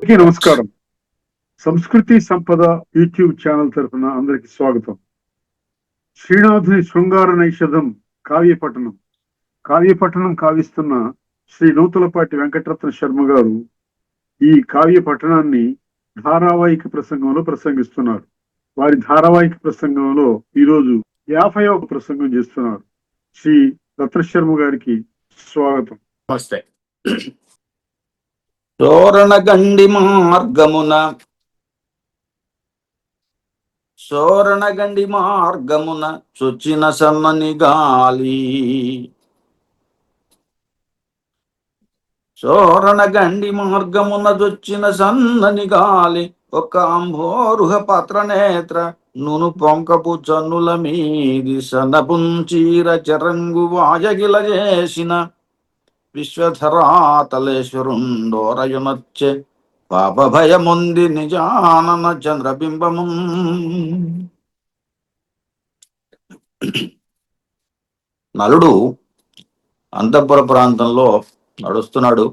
నమస్కారం. సంస్కృతి సంపద యూట్యూబ్ ఛానల్ తరఫున అందరికి స్వాగతం. శ్రీనాథుని శృంగార నైషధం కావ్యపఠనం కావిస్తున్న శ్రీ నూతలపాటి వెంకటరత్న శర్మ గారు ఈ కావ్య పఠనాన్ని ధారావాహిక ప్రసంగంలో ప్రసంగిస్తున్నారు. వారి ధారావాహిక ప్రసంగంలో ఈరోజు 50వ ప్రసంగం చేస్తున్నారు. శ్రీ రత్నశర్మ గారికి స్వాగతం. నమస్తే. శోరణగండి మార్గమున చొచ్చిన సన్నని గాలి, శోరణగండి మార్గమున చొచ్చిన సన్నని గాలి, ఒక అంభోరుహ పత్రనేత్ర నును పొంకపు చన్నుల మీది సనపుంచీర చరంగు వాయగిల చేసిన విశ్వధరాతలేశ్వరుండోరయునొచ్చే పాప భయముంది నిజానన చంద్రబింబము. నలుడు అంతఃపుర ప్రాంతంలో నడుస్తున్నాడు.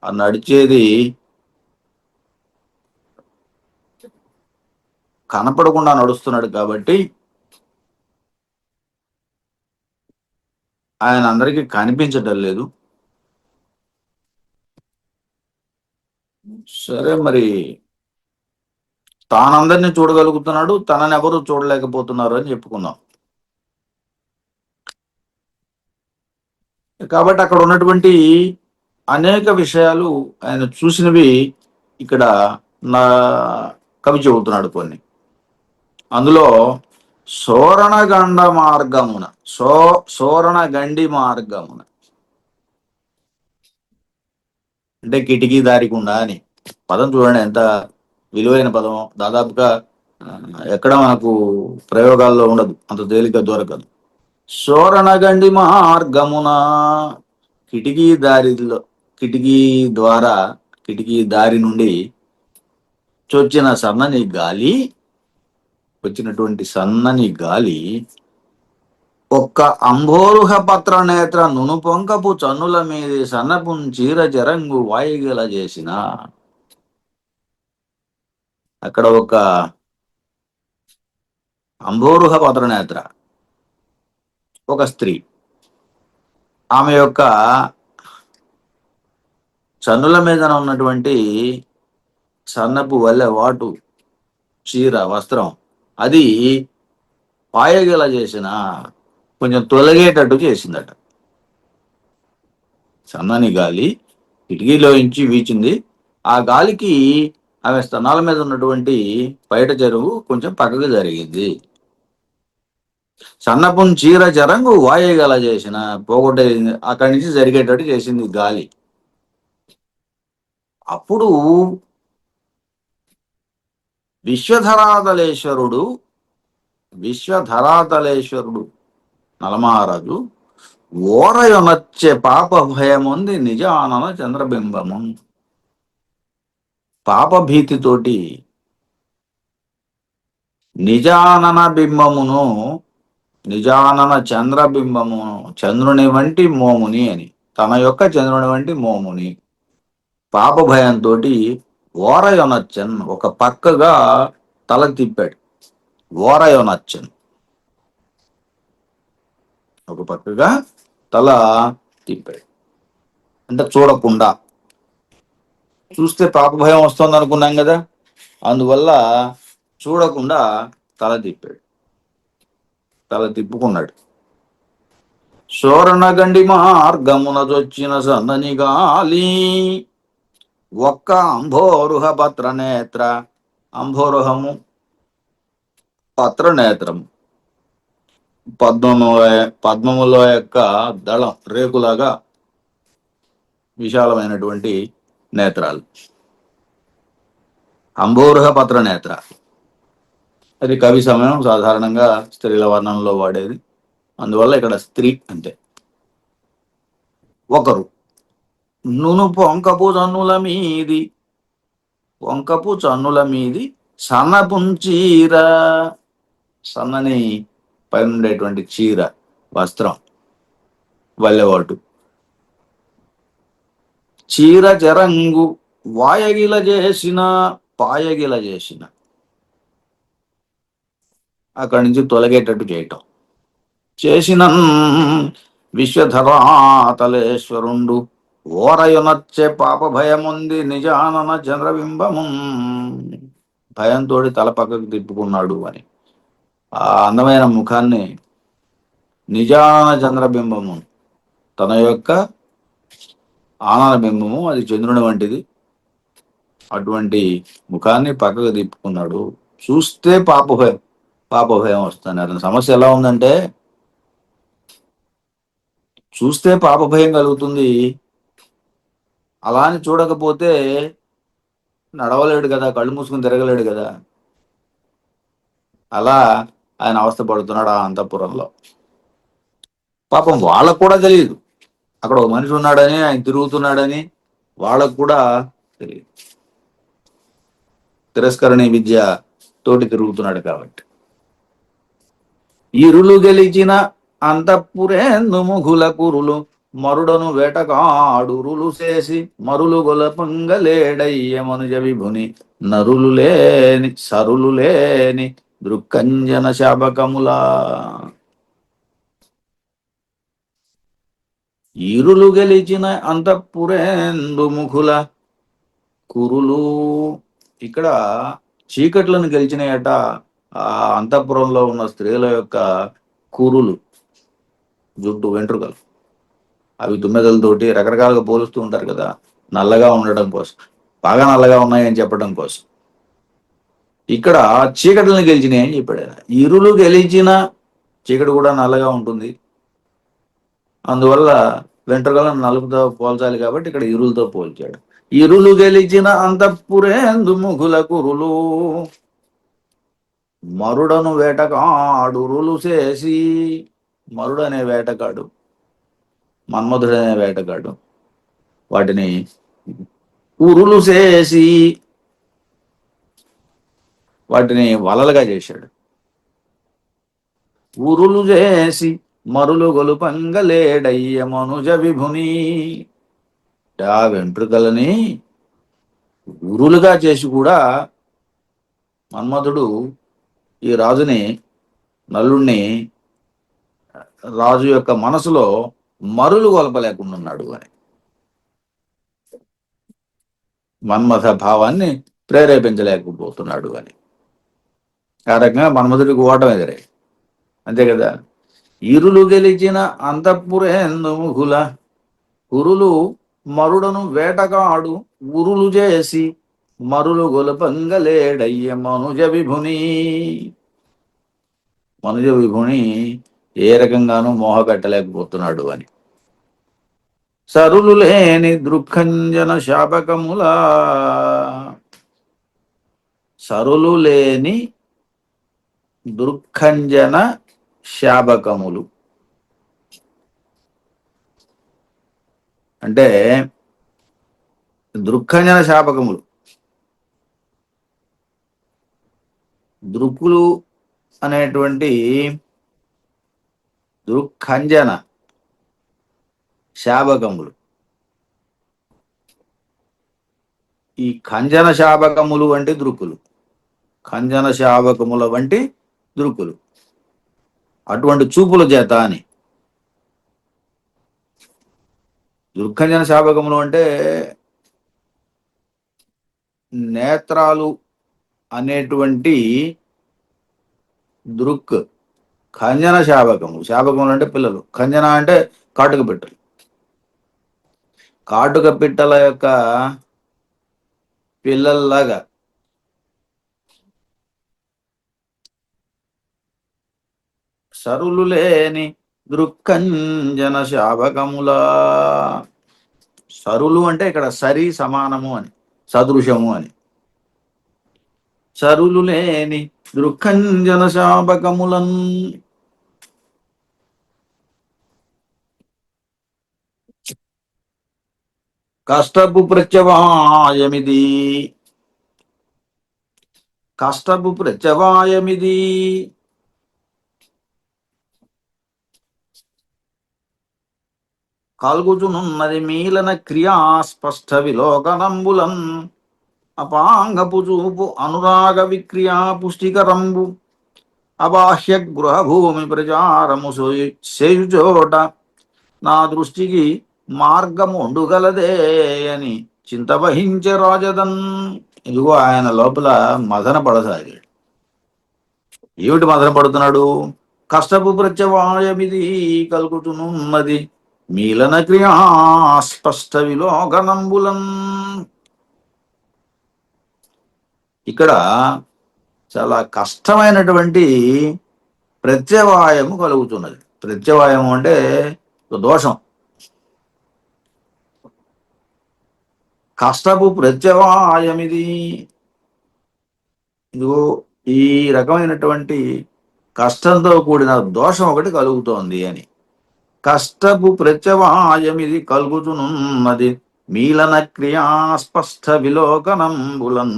ఆ నడిచేది కనపడకుండా నడుస్తున్నాడు కాబట్టి ఆయన అందరికీ కనిపించటం లేదు. సరే, మరి తానందరినీ చూడగలుగుతున్నాడు, తనని ఎవరు చూడలేకపోతున్నారు అని చెప్పుకుందాం. కాబట్టి అక్కడ ఉన్నటువంటి అనేక విషయాలు ఆయన చూసినవి ఇక్కడ నా కవి చెబుతున్నాడు కొన్ని. అందులో శోరణగండి మార్గమున అంటే కిటికీ దారికుండా అని పదం చూడండి, ఎంత విలువైన పదం. దాదాపుగా ఎక్కడ మనకు ప్రయోగాల్లో ఉండదు, అంత తేలిక దొరకదు. శోరణగండి మార్గమున, కిటికీ దారి నుండి వచ్చినటువంటి సన్నని గాలి ఒక్క అంబోరుహ పత్ర నేత్ర నునుపొంకపు చన్నుల మీది సన్నపుంచీర జరంగు వాయిగల చేసిన. అక్కడ ఒక అంబోరుహ పత్రనేత్ర, ఒక స్త్రీ, ఆమె యొక్క చన్నుల మీద ఉన్నటువంటి సన్నపు వల్లె వాటు చీర వస్త్రం, అది పాయగల చేసిన, కొంచెం తొలగేటట్టు చేసిందట. సన్నని గాలి కిటికీలోంచి వీచింది. ఆ గాలికి ఆమె స్తనాల మీద ఉన్నటువంటి బయట చెరువు కొంచెం పక్కకు జరిగింది. సన్నపుం చీర జరంగు వాయగల చేసిన, పోగొట్టే అక్కడి నుంచి జరిగేటట్టు చేసింది గాలి. అప్పుడు విశ్వధరాతలేశ్వరుడు నలమహారాజు ఓరయొనొచ్చే పాప భయముంది నిజానన చంద్రబింబము. పాపభీతితోటి నిజానన చంద్రబింబమును, చంద్రుని వంటి మోముని అని, తన యొక్క చంద్రుని వంటి మోముని పాప భయంతో ఓరయొనొచ్చన్, ఒక పక్కగా తల తిప్పాడు. ఓరయొనొచ్చన్, ఒక పక్కగా తల తిప్పాడు అంటే చూడకుండా. చూస్తే పాప భయం వస్తుంది అనుకున్నాం కదా, అందువల్ల చూడకుండా తల తిప్పుకున్నాడు. శోరణగండి మార్గమున చొచ్చిన సన్నని గాలి ఒక్క అంభోరుహ పత్రనేత్ర, అంభోరుహము పత్రనేత్రము, పద్మముల యొక్క దళం, రేకులాగా విశాలమైనటువంటి నేత్రాలు, అంబోరుహ పత్రనేత్ర. అది కవి సమయం, సాధారణంగా స్త్రీల వర్ణంలో వాడేది, అందువల్ల ఇక్కడ స్త్రీ అంటే. ఒకరు నును పొంకపు చన్నుల మీది సన్నపుంచీర, సన్నని పైన ఉండేటువంటి చీర వస్త్రం, వల్లెవాటు చీర చెరంగు వాయగిల చేసిన పాయగిల చేసిన, అక్కడి నుంచి తొలగేటట్టు చేయటం చేసిన. విశ్వధరాతలేశ్వరుండు ఓరయునచ్చే పాప భయముంది నిజానన చంద్రబింబము, భయంతో తల పక్కకు తిప్పుకున్నాడు అని ఆ అందమైన ముఖాన్ని నిజానన చంద్రబింబము, తన యొక్క ఆనన బింబము అది చంద్రుని వంటిది, అటువంటి ముఖాన్ని పక్కకు తిప్పుకున్నాడు. చూస్తే పాపభయం వస్తుంది. అతని సమస్య ఎలా ఉందంటే చూస్తే పాపభయం కలుగుతుంది, అలా అని చూడకపోతే నడవలేడు కదా, కళ్ళు మూసుకుని తిరగలేడు కదా. అలా ఆయన అవస్థ పడుతున్నాడు ఆ అంతఃపురంలో. పాపం వాళ్ళకు కూడా తెలియదు అక్కడ ఒక మనిషి ఉన్నాడని, ఆయన తిరుగుతున్నాడని వాళ్ళకు కూడా తెలియదు. తిరస్కరణి విద్య తోటి తిరుగుతున్నాడు కాబట్టి. ఇరులు గెలిచిన అంతఃపురేందు ముఘుల కురులు మరుడను వేటగాడురులు చేసి మరులు గొలపంగలేడయ్య మనుజ విభుని నరులు లేని సరులు లేని దృక్కంజన శాపకములా. ఇరులు గెలిచిన అంతఃపురేందు ముఖుల కురులు, ఇక్కడ చీకట్లను గెలిచినాయట ఆ అంతఃపురంలో ఉన్న స్త్రీల యొక్క కురులు, జుట్టు వెంట్రుకలు. అవి తుమ్మెదలతోటి రకరకాలుగా పోలుస్తూ ఉంటారు కదా, నల్లగా ఉండడం కోసం, బాగా నల్లగా ఉన్నాయని చెప్పడం కోసం. ఇక్కడ చీకట్లను గెలిచినాయి అని చెప్పాడు ఆయన. ఇరులు గెలిచిన, చీకటి కూడా నల్లగా ఉంటుంది, అందువల్ల వెంట్రుకలను నలుపుతో పోల్చాలి కాబట్టి ఇక్కడ ఇరులతో పోల్చాడు. ఇరులు గెలిచిన అంతఃపురేందు ముఘుల కురులు మరుడను వేటగాడురులు చేసి, మరుడు అనే వేటగాడు, మన్మధుడు అనే వేటగాడు వాటిని ఉరులు చేసి వాటిని వలలుగా చేశాడు. ఉరులు చేసి మరులు గొలుపంగలేడయ్య మనుజ విభుని, ఆ వెంట్రుకలని ఉరులుగా చేసి కూడా మన్మధుడు ఈ రాజుని, నలుణ్ణి, రాజు యొక్క మనసులో మరులు గొలపలేకుండా ఉన్నాడు అని, మన్మథ భావాన్ని ప్రేరేపించలేకపోతున్నాడు అని. ఆ రకంగా మన్మధుడికి ఓటం ఎదురే, అంతే కదా. ఇరులు గెలిచిన అంతఃపురేందు ముఘుల కురులు మరుడను వేటగాడు ఉరులు చేసి మరులు గొలపంగలేడయ్య మనుజ విభుని, మనుజ విభుని ఏ రకంగానూ మోహపెట్టలేకపోతున్నాడు అని. సరులు లేని దృక్కంజన శాపకములా, సరులు లేని దృక్కంజన శాపకములు అంటే దృక్కంజన శాపకములు, దృక్కులు అనేటువంటి దృక్కంజన శాపకములు. ఈ ఖంజన శాపకములు వంటి దృక్కులు, ఖంజన శాపకముల వంటి దృక్కులు, అటువంటి చూపుల చేత అని. దృక్కంజన శాపకములు అంటే నేత్రాలు అనేటువంటి దృక్, ఖంజన శాపకములు. శాపకములు అంటే పిల్లలు, ఖంజన అంటే కాటుక పిట్టలు. కాటుక పిట్టల యొక్క పిల్లల్లాగా సరులు లేని దృక్కంజన శాపకములా. సరులు అంటే ఇక్కడ సరి సమానము అని, సదృశము అని. సరులు లేని దృక్కంజన శాపకములన్, కష్టపు ప్రత్యవాయమిది, కష్టపు ప్రత్యవాయమిది, కల్గుచునున్నది మీలన క్రియా స్పష్ట విలోకనంబులన్ అపాంగపు చూపు అనురాగ విక్రియా పుష్టికరంబు అబాహ్య గృహభూమి ప్రచారము చేయుచోట నా దృష్టికి మార్గము ఉండుగలదే అని చింత వహించే రాజదన్. ఇదిగో ఆయన లోపల మదన పడసాగాడు. ఏమిటి మదన పడుతున్నాడు? కష్టపు ప్రత్యవాయమిది కలుగుతున్నది మీలన క్రియా స్పష్ట విలోకనంబులన్. ఇక్కడ చాలా కష్టమైనటువంటి ప్రత్యవాయము కలుగుతున్నది. ప్రత్యవాయము అంటే దోషం. కష్టపు ప్రత్యవాయమిది. ఇదిగో ఈ రకమైనటువంటి కష్టంతో కూడిన దోషం ఒకటి కలుగుతోంది అని. కష్టపు ప్రత్యవాయమిది కలుగుతున్నది మీలన క్రియా స్పష్ట విలోకనంబులన్.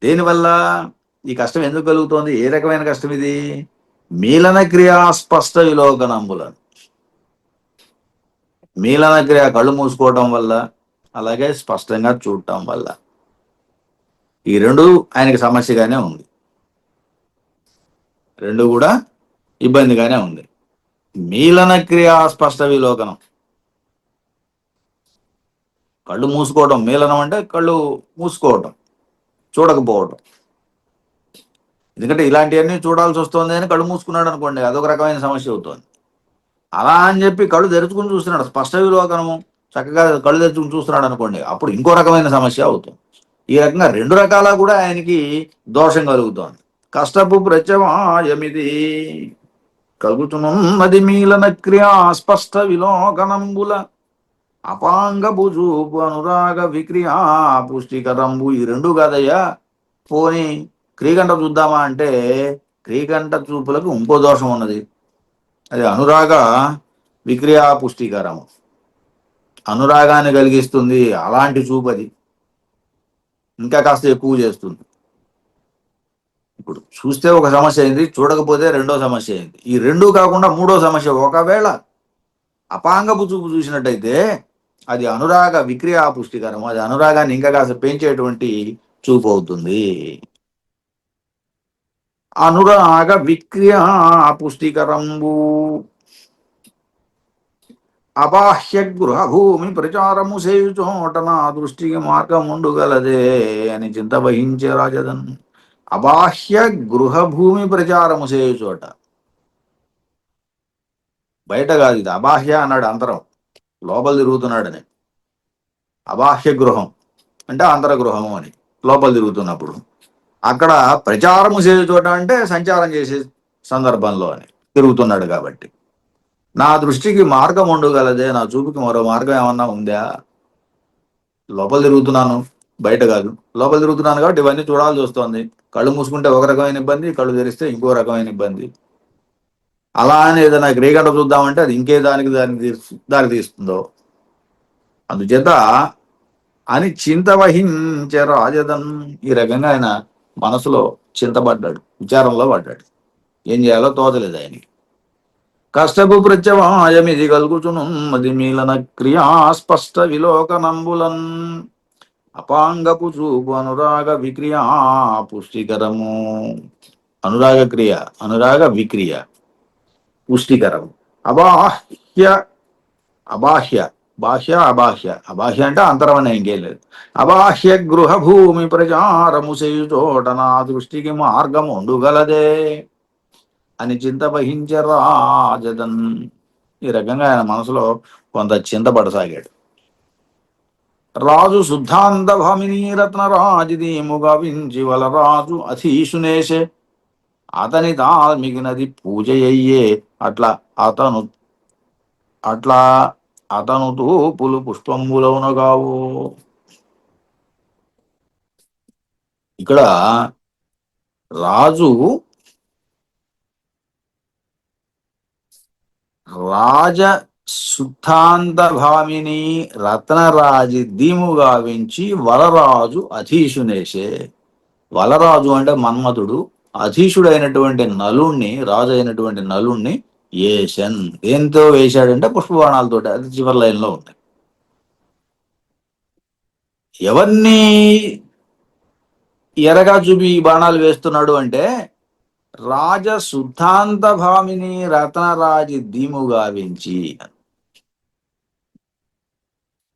దేనివల్ల ఈ కష్టం ఎందుకు కలుగుతోంది? ఏ రకమైన కష్టం ఇది? మీలన క్రియా స్పష్ట విలోకనంబులన్. మీలన క్రియ కళ్ళు మూసుకోవటం వల్ల, అలాగే స్పష్టంగా చూడటం వల్ల. ఈ రెండు ఆయనకి సమస్యగానే ఉంది. రెండు కూడా ఇబ్బందిగానే ఉంది. మీలన క్రియా స్పష్ట విలోకనం, కళ్ళు మూసుకోవటం. మీలనం అంటే కళ్ళు మూసుకోవటం, చూడకపోవటం. ఎందుకంటే ఇలాంటివన్నీ చూడాల్సి వస్తుంది అని కళ్ళు మూసుకున్నాడు అనుకోండి, అదొక రకమైన సమస్య అవుతుంది. అలా అని చెప్పి కళ్ళు తెరుచుకుని చూస్తున్నాడు, స్పష్ట విలోకనము చక్కగా కళ్ళు తెరుచుకుని చూస్తున్నాడు అనుకోండి, అప్పుడు ఇంకో రకమైన సమస్య అవుతుంది. ఈ రకంగా రెండు రకాల కూడా ఆయనకి దోషం కలుగుతోంది. కష్టపు ప్రత్యవాయమిది కలుగుతున్నది మీలన క్రియా స్పష్ట విలోకనంబుల అపాంగపు చూపు అనురాగ విక్రియా పుష్టికరంబు. ఈ రెండు కాదయ్యా, పోని క్రీగంట చూద్దామా అంటే క్రీగంట చూపులకు ఇంకో దోషం ఉన్నది. అది అనురాగ విక్రియా పుష్టికరము, అనురాగాన్ని కలిగిస్తుంది. అలాంటి చూపు అది ఇంకా కాస్త ఎక్కువ చేస్తుంది. ఇప్పుడు చూస్తే ఒక సమస్య అయింది, చూడకపోతే రెండో సమస్య అయింది. ఈ రెండు కాకుండా మూడో సమస్య, ఒకవేళ అపాంగపు చూపు చూసినట్టయితే అది అనురాగ విక్రియా పుష్టికరము, అది అనురాగాన్ని ఇంకా కాస్త పెంచేటువంటి చూపు అవుతుంది. అనురాగ విక్రియా పుష్టికరంబు అబాహ్య గృహభూమి ప్రచారము చేయుచోట నా దృష్టికి మార్గముండుగలదే అని చింత వహించే రాజదన్. అబాహ్య గృహభూమి ప్రచారము చేయుచోట, బయట కాదు ఇది. అబాహ్య అన్నాడు అంతరం, లోపల తిరుగుతున్నాడని. అబాహ్య గృహం అంటే అంతరగృహము అని, లోపల తిరుగుతున్నప్పుడు. అక్కడ ప్రచారము చేయుచోట అంటే సంచారం చేసే సందర్భంలో అని, తిరుగుతున్నాడు కాబట్టి. నా దృష్టికి మార్గం ఉండగలదే, నా చూపుకి మరో మార్గం ఏమన్నా ఉందా? లోపల తిరుగుతున్నాను, బయట కాదు. లోపల తిరుగుతున్నాను కాబట్టి ఇవన్నీ చూడాల్సి వస్తుంది. కళ్ళు మూసుకుంటే ఒక రకమైన ఇబ్బంది, కళ్ళు తెరిస్తే ఇంకో రకమైన ఇబ్బంది. అలా అని ఏదైనా క్రీగంట చూద్దామంటే అది ఇంకే దారి తీస్తుందో. అందుచేత అని చింత వహించే రాజదన్. ఈ రకంగా ఆయన మనసులో చింతపడ్డాడు, విచారంలో పడ్డాడు. ఏం చేయాలో తోచలేదు ఆయనకి. కష్టపు ప్రత్యవాయమిది కలుగుచునున్నది మీలన క్రియా స్పష్ట విలోకనంబులన్ అపాంగపు చూపు అనురాగ విక్రియా పుష్టికరము. అనురాగ క్రియ, అనురాగ విక్రియ పుష్టికరము. అబాహ్య అబాహ్య బాహ్య అబాహ్య. అబాహ్య అంటే అంతరం అనే ఇంకేం లేదు. అబాహ్య గృహభూమి ప్రచారము చేయుచోట నా దృష్టికి మార్గము ఉండుగలదే అని చింత వహించే రాజదన్. ఈ రకంగా ఆయన మనసులో కొంత చింతపడసాగాడు. రాజు శుద్ధాంత భామిని రత్నరాజిదీముగా వించి వలరాజు అధీశునేశే అతని తాల్మిగినది పూజయ్యే అట్లా అతను తూపులు పుష్పంబులవునగావు. ఇక్కడ రాజు రాజ శుద్ధాంత భామిని రత్నరాజి దీముగా వించి వలరాజు అధీశునేశే. వలరాజు అంటే మన్మధుడు, అధీశుడైనటువంటి నలుణ్ణి, రాజు అయినటువంటి నలుణ్ణి ఏషన్ దేంతో వేశాడంటే పుష్పబాణాలతోటి. అది చివరి లైన్లో ఉంది. ఎవరిని ఎరగా చూపి ఈ బాణాలు వేస్తున్నాడు అంటే రాజశుద్ధాంత భామిని రత్నరాజి ధీము గావించి.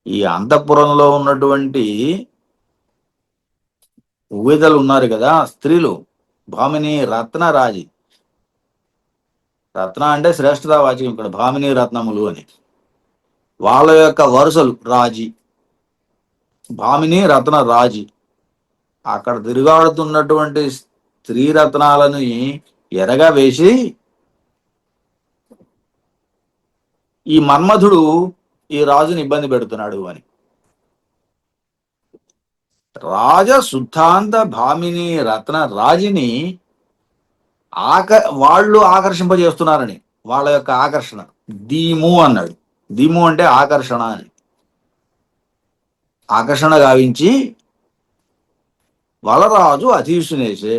ఈ అంతఃపురంలో ఉన్నటువంటి ఉవిదలు ఉన్నారు కదా, స్త్రీలు, భామిని రత్నరాజి. రత్న అంటే శ్రేష్ఠతా వాచకం ఇక్కడ, భామిని రత్నములు అని. వాళ్ళ యొక్క వరుసలు రాజీ, భామిని రత్న రాజీ. అక్కడ తిరుగాడుతున్నటువంటి స్త్రీ రత్నాలను ఎరగా వేసి ఈ మన్మధుడు ఈ రాజుని ఇబ్బంది పెడుతున్నాడు అని. రాజశుద్ధాంత భామిని రత్న రాజిని వాళ్ళు ఆకర్షింపజేస్తున్నారని, వాళ్ళ యొక్క ఆకర్షణ. ధీము అన్నాడు. ధీము అంటే ఆకర్షణ అని. ఆకర్షణ గావించి వలరాజు అధీసునేసే.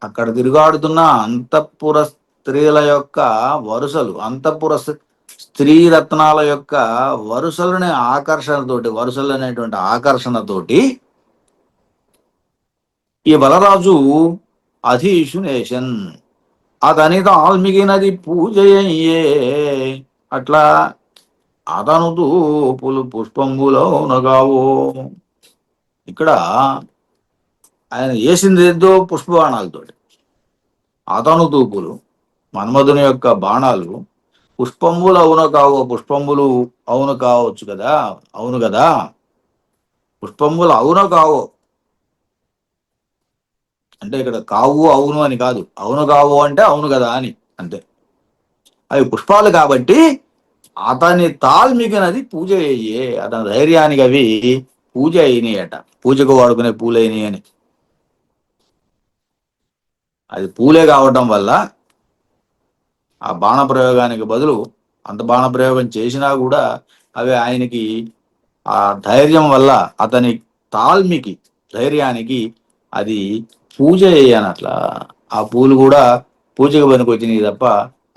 అక్కడ తిరుగాడుతున్న అంతఃపుర స్త్రీల యొక్క వరుసలు, అంతఃపుర స్త్రీ రత్నాల యొక్క వరుసలని ఆకర్షణతోటి, వరుసలు అనేటువంటి ఆకర్షణతోటి ఈ బలరాజు అధీషునేషన్ అతనితో ఆల్మిగినది పూజయ్యే. అట్లా అతను తూపులు పుష్పంబులౌనగావో. ఇక్కడ ఆయన వేసింది ఏదో పుష్పబాణాలతోటి. అతను తూపులు, మన్మధుని యొక్క బాణాలు పుష్పంబులు అవును కావో. పుష్పంబులు అవును కావచ్చు కదా, అవును కదా. పుష్పంబులు అవును కావో అంటే ఇక్కడ కావు అవును అని కాదు, అవును కావు అంటే అవును కదా అని అంతే. అవి పుష్పాలు కాబట్టి అతని తాల్మిగినది పూజ అయ్యే. అతని ధైర్యానికి అవి పూజ అయినాయట. పూజకు వాడుకునే పూలైనవి అని. అది పూలే కావటం వల్ల ఆ బాణ ప్రయోగానికి బదులు అంత బాణ ప్రయోగం చేసినా కూడా అవి ఆయనకి ఆ ధైర్యం వల్ల, అతని తాల్మికి ధైర్యానికి అది పూజ అయ్యానట్లా. ఆ పూలు కూడా పూజకు పనికొచ్చినాయి తప్ప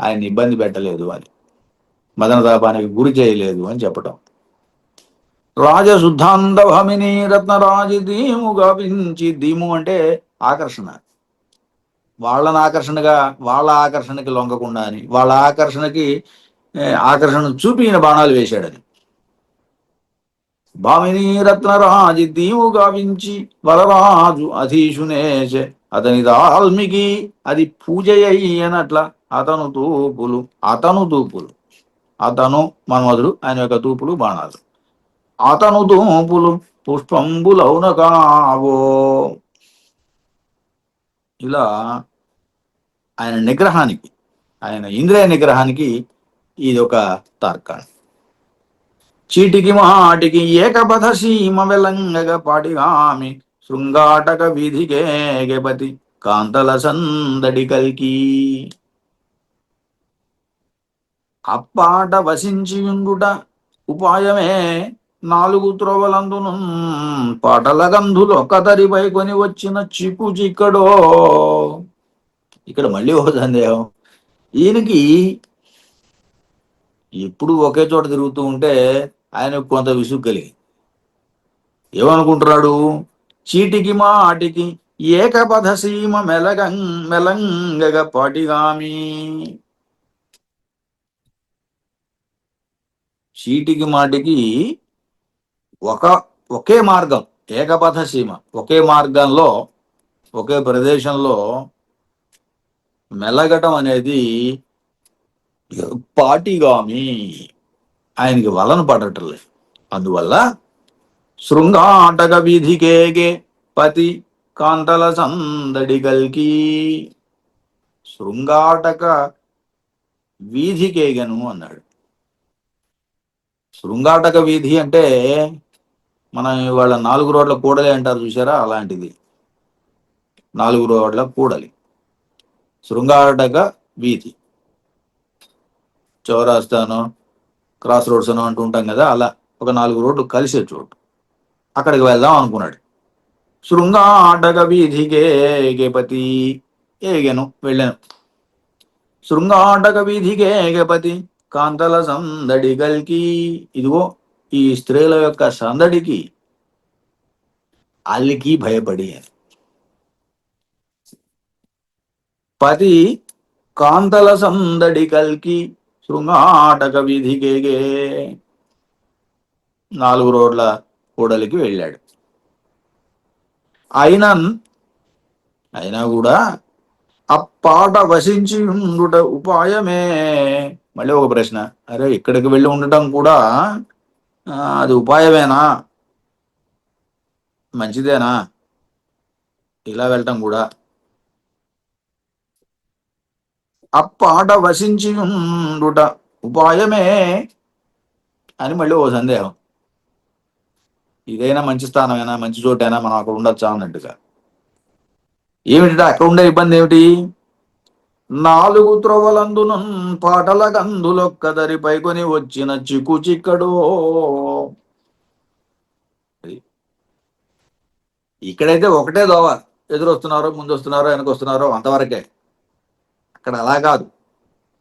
ఆయన ఇబ్బంది పెట్టలేదు అని, మదనతాపానికి గురి చేయలేదు అని చెప్పటం. రాజశుద్ధాంత భమిని రత్నరాజి ధీము గావించి. ధీము అంటే ఆకర్షణ. వాళ్ళని ఆకర్షణగా, వాళ్ళ ఆకర్షణకి లొంగకుండా అని, వాళ్ళ ఆకర్షణకి ఆకర్షణ చూపిన బాణాలు వేశాడని. భామిని రత్నరాజి ధీము గావించి వరరాజు అధీషునేశే అతని దాల్మికి అది పూజ అయ్యనట్ల. అతను తూపులు, అతను తూపులు, అతను మన్మధుడు, ఆయన యొక్క తూపులు బాణాలు. అతను తూపులు పుష్పంబులౌన కావో. ఇలా ఆయన నిగ్రహానికి, ఆయన ఇంద్రియ నిగ్రహానికి ఇది ఒక తర్కం. చీటికి మాటికి ఏకపథ సీమ వెలంగగ పాటిగామి శృంగాటక విధికేగపతి కాంతల సందడి కల్కి. అప్పాట వసించియుండుట ఉపాయమే నాలుగు త్రోవలందును పాటల గంధులు ఒక్కతరిపై కొని వచ్చిన చిక్కు చిక్కడో. ఇక్కడ మళ్ళీ ఒక సందేహం. ఈయనకి ఎప్పుడు ఒకే చోట తిరుగుతూ ఉంటే ఆయన కొంత విసుగు కలిగి ఏమనుకుంటున్నాడు, చీటికి మాటికి ఏకపథ సీమ మెలంగగ పాటిగామి. చీటికి మాటికి ఒకే మార్గం, ఏకపథ సీమ, ఒకే మార్గంలో, ఒకే ప్రదేశంలో మెలగటం అనేది పాటిగామి, ఆయనకి వలన పడటలేదు. అందువల్ల శృంగాటక విధికేగే పతి కాంతల సందడి కల్కి. శృంగాటక వీధికేగను అన్నాడు. శృంగాటక వీధి అంటే మనం ఇవాళ 4 రోడ్ల కూడలి అంటారు చూసారా, అలాంటిది. 4 రోడ్ల కూడలి శృంగాటక వీధి. చౌరాస్తాను, క్రాస్ రోడ్స్ అని అంటూ ఉంటాం కదా, అలా ఒక 4 రోడ్లు కలిసే చోటు. అక్కడికి వెళ్దాం అనుకున్నాడు. శృంగాటక వీధికే పతి ఏగెను, వెళ్ళాను. శృంగాటక వీధికేగపతి కాంతల సందడి గల్కి. ఇదిగో ఈ స్త్రీల యొక్క సందడికి అల్లికి భయపడి అని. పతి కాంతల సందడి కల్కి శృంగాటక వీధికేగే. 4 రోడ్ల కూడలికి వెళ్ళాడు. అయినా కూడా అప్పాట వసించి ఉండుట ఉపాయమే. మళ్ళీ ఒక ప్రశ్న, అరే ఇక్కడికి వెళ్ళి ఉండటం కూడా అది ఉపాయమేనా, మంచిదేనా ఇలా వెళ్ళటం కూడా? అప్పాట వసించి ఉండుట ఉపాయమే అని మళ్ళీ ఓ సందేహం. ఇదైనా మంచి స్థానమేనా, మంచి చోటైనా, మనం అక్కడ ఉండొచ్చా అన్నట్టుగా. ఏమిటి అక్కడ ఉండే ఇబ్బంది ఏమిటి? 4 త్రొవలందును పాటల గంధులొక్కదరి పైకొని వచ్చిన చిక్కు చిక్కడో. ఇక్కడైతే ఒకటే దోవ, ఎదురొస్తున్నారో ముందు వస్తున్నారో వెనకొస్తున్నారో అంతవరకే. అక్కడ అలా కాదు,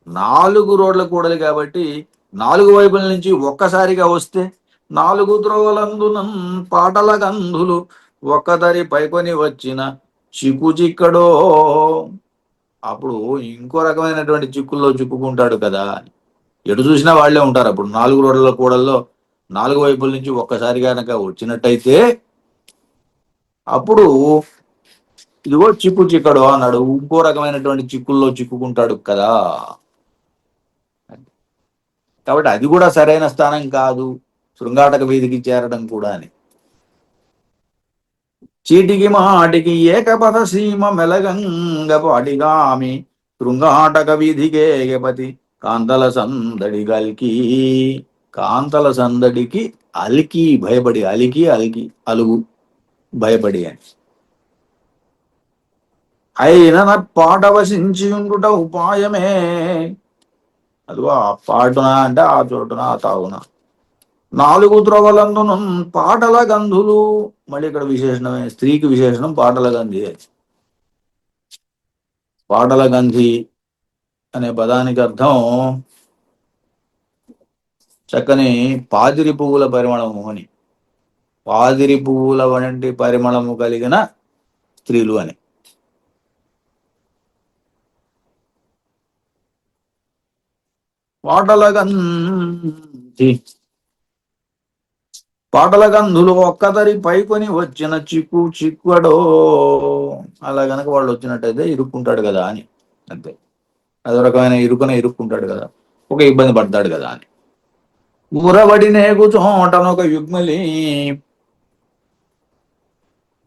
4 రోడ్ల కూడలి కాబట్టి 4 వైపుల నుంచి ఒక్కసారిగా వస్తే 4 త్రోవలందున పాటల గంధులు ఒక్కదరి పైకొని వచ్చిన చిక్కు చిక్కడో. అప్పుడు ఇంకో రకమైనటువంటి చిక్కుల్లో చిక్కుకుంటాడు కదా. ఎటు చూసినా వాళ్లే ఉంటారు. అప్పుడు 4 రోడ్ల కూడల్లో 4 వైపుల నుంచి ఒక్కసారిగా కనుక వచ్చినట్టయితే అప్పుడు ఇదిగో చిక్కు చిక్కడు అన్నాడు, ఇంకో రకమైనటువంటి చిక్కుల్లో చిక్కుకుంటాడు కదా. కాబట్టి అది కూడా సరైన స్థానం కాదు, శృంగాటక వీధికి చేరడం కూడా అని. చీటికి మాటికి ఏకపథ సీమ మెలగంగ పాటిగామి శృంగాటక వీధికేగపతి కాంతల సందడి గల్కి. కాంతల సందడికి అలికి భయపడి, అలికి అలుగు భయపడి అని. అయిన పాట వసించి ఉండుట ఉపాయమే. అదిగో ఆ పాటున అంటే ఆ చోటున ఆ తావున 4 త్రొవలందును పాటల గంధులు. మళ్ళీ ఇక్కడ విశేషణమే, స్త్రీకి విశేషణం పాటల గంధి. పాటల గంధి అనే పదానికి అర్థం చక్కని పాదిరి పువ్వుల పరిమళము అని. పాదిరి పువ్వుల వంటి పరిమళము కలిగిన స్త్రీలు అని. పాటల గంధులు ఒక్కదరి పైకొని వచ్చిన చిక్కు చిక్కుడో. అలా గనక వాళ్ళు వచ్చినట్టయితే ఇరుక్కుంటాడు కదా అని. అంతే, అదో రకమైన ఇరుక్కుంటాడు కదా, ఒక ఇబ్బంది పడతాడు కదా అని. ఊరబడి నేగు చోటనొక యుగ్మలి,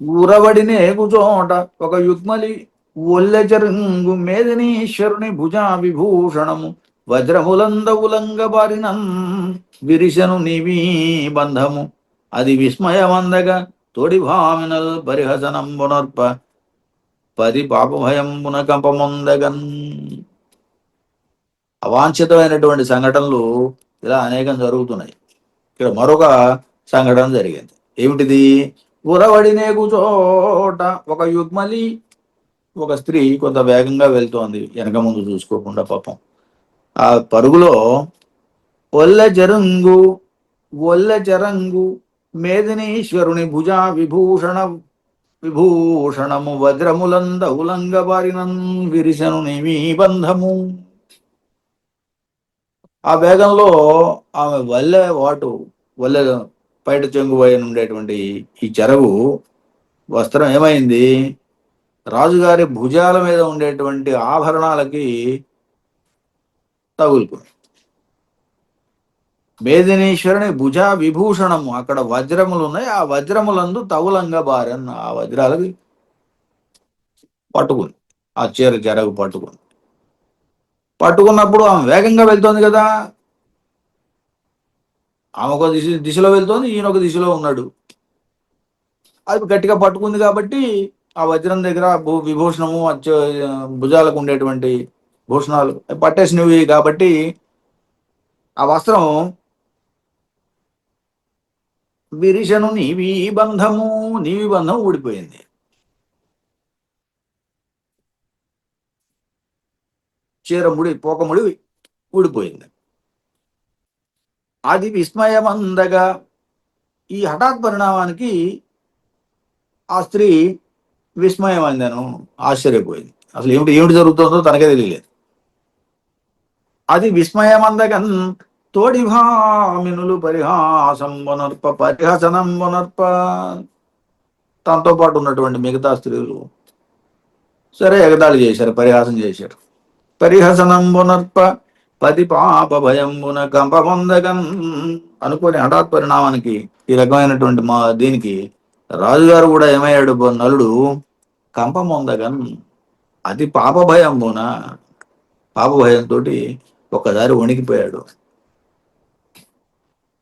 ఊరబడి నేగు చోట ఒక యుగ్మలి ఒల్లెచరింగు మేదినీశ్వరుని భుజా విభూషణము వజ్రములందవులంగ బారినం విరిశను నివీ బంధము అది విస్మయమందగా తోడి భామినల్ పరిహసనంబునర్ప పది పాపభయంబున కంపముందగన్. అవాంఛితమైనటువంటి సంఘటనలు ఇలా అనేకం జరుగుతున్నాయి. ఇక్కడ మరొక సంఘటన జరిగింది. ఏమిటిది? ఉరవడినే కూచోట ఒక యుగ్మలి, ఒక స్త్రీ కొంత వేగంగా వెళ్తోంది, వెనక ముందు చూసుకోకుండా పాపం. ఆ పరుగులో ఒల్ల జరంగు మేదినీశ్వరుని భుజా విభూషణము వజ్రములంద ఉలంగ బారినం విరిశను నిబంధము. ఆ వేగంలో ఆమె వల్లె పైట చెంగు పైన ఉండేటువంటి ఈ చెరగు వస్త్రం ఏమైంది? రాజుగారి భుజాల మీద ఉండేటువంటి ఆభరణాలకి తగులుకుంది. మేదినీశ్వరుని భుజ విభూషణము, అక్కడ వజ్రములు ఉన్నాయి, ఆ వజ్రములందు తగులంగా బారన్, ఆ వజ్రాలకి పట్టుకుంది, ఆ చెరగు పట్టుకున్నప్పుడు ఆమె వేగంగా వెళ్తోంది కదా. ఆమె ఒక దిశలో వెళ్తోంది, ఈయన ఒక దిశలో ఉన్నాడు. అది గట్టిగా పట్టుకుంది కాబట్టి ఆ వజ్రం దగ్గర విభూషణము భుజాలకు ఉండేటువంటి భూషణాలు పట్టేసినవి కాబట్టి ఆ వస్త్రం విరిశను నీవి బంధం ఊడిపోయింది. చీరముడి పోకముడి ఊడిపోయింది. అది విస్మయమందగా, ఈ హఠాత్ పరిణామానికి ఆ స్త్రీ విస్మయమైందను, ఆశ్చర్యపోయింది. అసలు ఏమిటి ఏమిటి జరుగుతుందో తనకే తెలియలేదు. అది విస్మయమందగన్ తోడి భామినులు పరిహాసంబునర్ప పరిహసనంబునర్ప, తనతో పాటు ఉన్నటువంటి మిగతా స్త్రీలు సరే ఎగతాళి చేశారు, పరిహాసం చేశారు. పరిహసనంబునర్ప పతి పాప భయంబున కంపమందగన్, అనుకోని హఠాత్ పరిణామానికి, ఈ రకమైనటువంటి దీనికి రాజుగారు కూడా ఏమయ్యాడు, నలుడు కంపమొందగన్, అతి పాప భయంబున, పాప భయంతో ఒక్కసారి వణికిపోయాడు.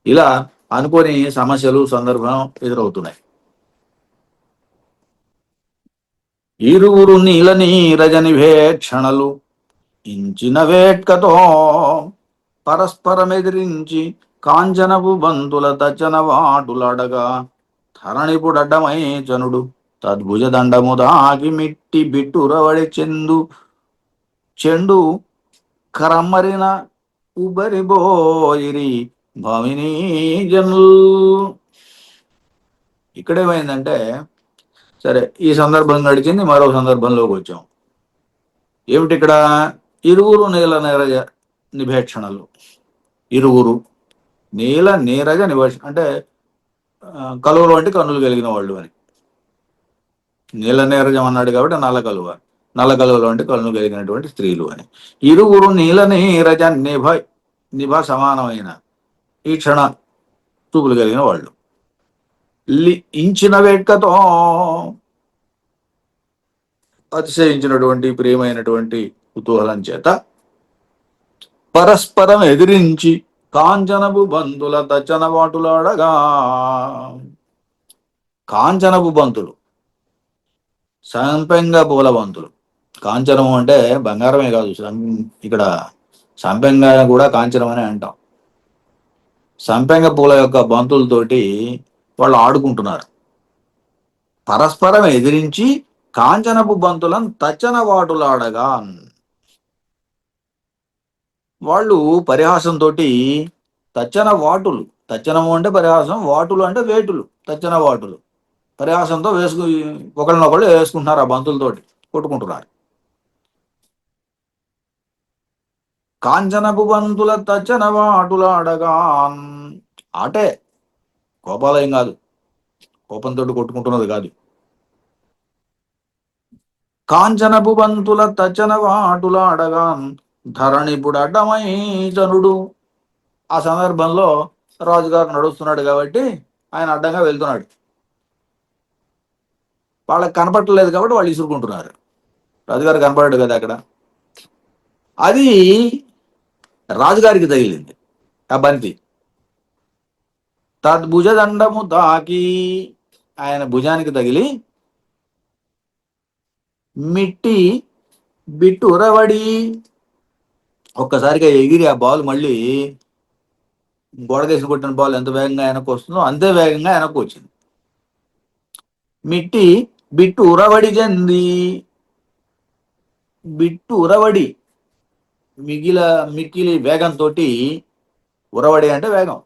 ఇలా అనుకోని సమస్యలు సందర్భం ఎదురవుతున్నాయి. ఇరువురు నీల నీరజనివేక్షణలు ఇంచిన వేట్కతో పరస్పరమెదిరించి కాంచనపు బంతుల తచ్చన వాటులడగా ధరణిపుడడ్డమై చనుడు తద్భుజ దండము దాగి మిట్టి బిట్టురవడి చెండు కరమ్మరిన ఉబరిబోయిరి భామినీ జనులు. ఇక్కడేమైందంటే, సరే ఈ సందర్భం గడిచింది, మరో సందర్భంలోకి వచ్చాం. ఏమిటి ఇక్కడ? ఇరువురు నీల నీరజ నిభేక్షణలు. ఇరువురు నీల నీరజ నిభేక్షణ అంటే కలువలు అంటే కన్నులు కలిగిన వాళ్ళు అని. నీల నీరజం అన్నాడు కాబట్టి నల్ల కలువ, నల్ల కలువలు అంటే కన్నులు కలిగినటువంటి స్త్రీలు అని. ఇరువురు నీల నీరజ నిభ సమానమైన ఈ క్షణ చూపులు కలిగిన వాళ్ళు. ఇంచిన వేట్కతో, అతిశయించినటువంటి ప్రియమైనటువంటి కుతూహలం చేత పరస్పరం ఎదిరించి కాంచనపు బంతుల తచ్చన వాటులాడగా. కాంచనపు బంతులు, సంపెంగ పూల బంతులు. కాంచనము అంటే బంగారమే కాదు, ఇక్కడ సంపెంగ కూడా కాంచనం అని అంటాం. సంపెంగ పూల యొక్క బంతులతోటి వాళ్ళు ఆడుకుంటున్నారు. పరస్పరం ఎదిరించి కాంచనపు బంతులను తచ్చన వాటులాడగా, వాళ్ళు పరిహాసంతో తచ్చన వాటులు, తచ్చనము అంటే పరిహాసం, వాటులు అంటే వేటులు, తచ్చన వాటులు పరిహాసంతో ఒకళ్ళనొకళ్ళు వేసుకుంటున్నారు, ఆ బంతులతోటి కొట్టుకుంటున్నారు. కాంచనపు బంతుల తచ్చన వాటులాడగా, ఆటే, కోపాలయం కాదు, కోపంతో కొట్టుకుంటున్నది కాదు. కాంచనపు బంతుల తచ్చన వాటులాడగా ధరణిపుడు అడ్డమై జనుడు. ఆ సందర్భంలో రాజుగారు నడుస్తున్నాడు కాబట్టి ఆయన అడ్డంగా వెళ్తున్నాడు. వాళ్ళకి కనపడలేదు కాబట్టి వాళ్ళు ఇసురుకుంటున్నారు. రాజుగారు కనపడాడు కదా అక్కడ. అది రాజుగారికి తగిలింది ఆ బంతి. తద్భుజ దండము తాకి, ఆయన భుజానికి తగిలి మిట్టి బిట్టురవడి, ఒక్కసారిగా ఎగిరి ఆ బాల్ మళ్ళీ గోడకేసి కొట్టిన బాల్ ఎంత వేగంగా వెనక్కి వస్తుందో అంతే వేగంగా వెనక్కి వచ్చింది. మిట్టి బిట్టు ఉరవడి చెంది, బిట్టు ఉరవడి మిక్కిలి వేగంతో, ఉరవడి అంటే వేగం,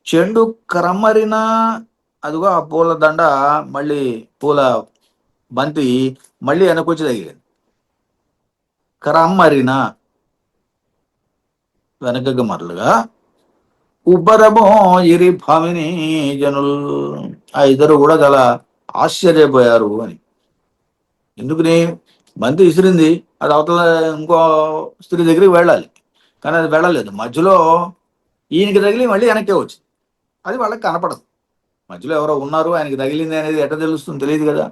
చెండు క్రమ్మరిన, అదిగో ఆ పూల దండ మళ్ళీ పూల బంతి మళ్ళీ వెనకొచ్చి తగిలింది. క్రమ్మరిన వెనకకు మరలుగా ఉబ్బరమో ఇరి భామిని జనులు. ఆ ఇద్దరు కూడా చాలా ఆశ్చర్యపోయారు అని. ఎందుకని? బంతి విసిరింది, అది అవతల ఇంకో స్త్రీ దగ్గరికి వెళ్ళాలి, కానీ అది వెళ్ళలేదు. మధ్యలో ఈయనకి తగిలి మళ్ళీ వెనక్కే వచ్చింది. అది వాళ్ళకి కనపడదు. మధ్యలో ఎవరో ఉన్నారు, ఆయనకి తగిలింది అనేది ఎట్లా తెలుస్తుంది? తెలియదు కదా.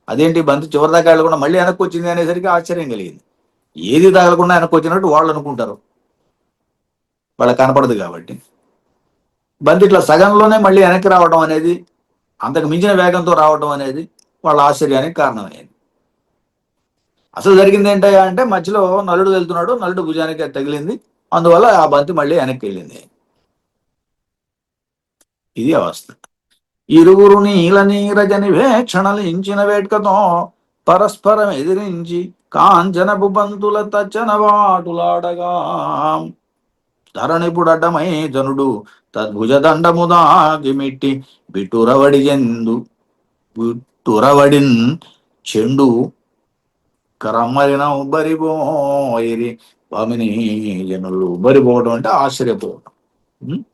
అదేంటి బంతి చివరి దాకా వెళ్ళకుండా మళ్ళీ వెనక్కి వచ్చింది అనేసరికి ఆశ్చర్యం కలిగింది. ఏది తగలకుండా వెనక్కి వచ్చినట్టు వాళ్ళు అనుకుంటారు, వాళ్ళకి కనపడదు కాబట్టి. బంతి ఇట్లా సగంలోనే మళ్ళీ వెనక్కి రావడం అనేది, అంతకు మించిన వేగంతో రావడం అనేది వాళ్ళ ఆశ్చర్యానికి కారణమైంది. అసలు జరిగింది ఏంటయ్యా అంటే, మధ్యలో నలుడు వెళ్తున్నాడు, నలుడు భుజానికి తగిలింది, అందువల్ల ఆ బంతి మళ్ళీ వెనక్కి వెళ్ళింది. ఇది అవస్థ. ఇరువురు నీల నీరజని వేక్షణలు ఇంచిన వేట్కతో పరస్పరం ఎదిరించి కాంచనపు పంతుల తచ్చనవాటులాడగా ధరణిపుడటమై జనుడు తద్భుజదండముదాగిమిట్టి బిట్టురవడిన్ చెండు కరమ్మలిన ఉబ్బరిపోయిరి పామిని జనులు. ఉబ్బరిపోవడం అంటే ఆశ్చర్యపోవడం. ఉం?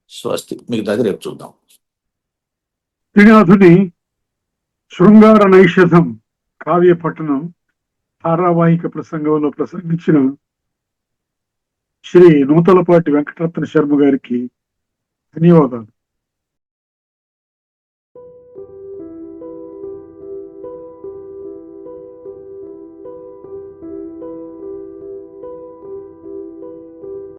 స్వస్తి. మిగతాది రేపు చూద్దాం. శ్రీనాథుని శృంగార నైషధం కావ్య పఠనం ధారావాహిక ప్రసంగంలో ప్రసంగించిన శ్రీ నూతలపాటి వెంకటరత్న శర్మ గారికి ధన్యవాదాలు.